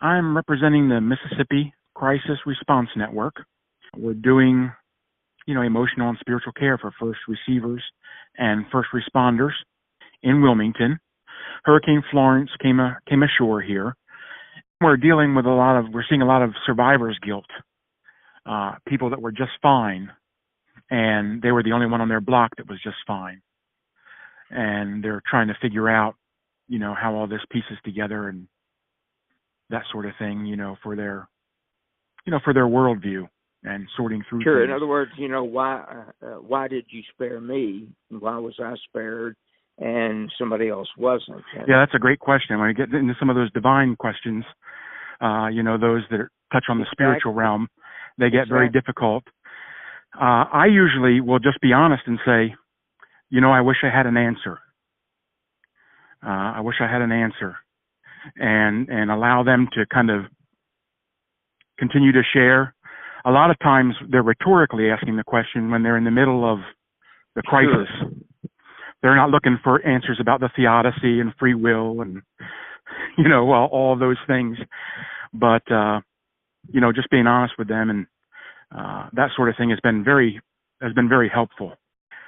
I'm representing the Mississippi Crisis Response Network. We're doing, emotional and spiritual care for first receivers and first responders in Wilmington. Hurricane Florence came ashore here. We're seeing a lot of survivor's guilt. People that were just fine, and they were the only one on their block that was just fine. And they're trying to figure out, how all this pieces together and that sort of thing, for their worldview and sorting through. Sure. Things. In other words, why did you spare me? Why was I spared and somebody else wasn't? Yeah, that's a great question. When we get into some of those divine questions, those that touch on the spiritual realm, they get very difficult. I usually will just be honest and say, I wish I had an answer. I wish I had an answer, and allow them to kind of continue to share. A lot of times they're rhetorically asking the question when they're in the middle of the crisis. Sure. They're not looking for answers about the theodicy and free will and, all of those things. But, just being honest with them and that sort of thing has been very helpful.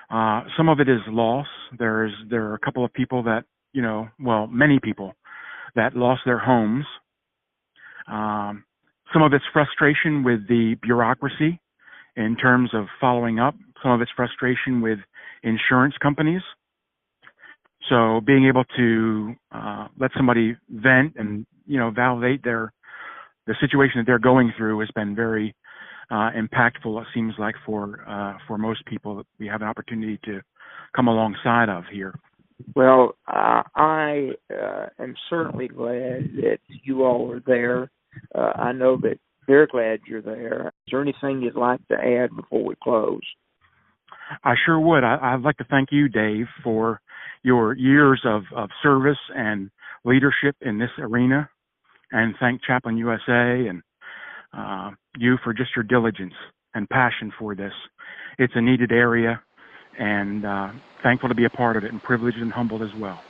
Some of it is loss. There are a couple of people that, many people that lost their homes. Some of it's frustration with the bureaucracy in terms of following up. Some of it's frustration with insurance companies. So being able to let somebody vent and, validate the situation that they're going through has been very impactful, it seems like, for most people that we have an opportunity to come alongside of here. Well, I am certainly glad that you all are there. I know that they're glad you're there. Is there anything you'd like to add before we close? I sure would. I'd like to thank you, Dave, for your years of service and leadership in this arena, and thank Chaplain USA and you for just your diligence and passion for this. It's a needed area, and thankful to be a part of it, and privileged and humbled as well.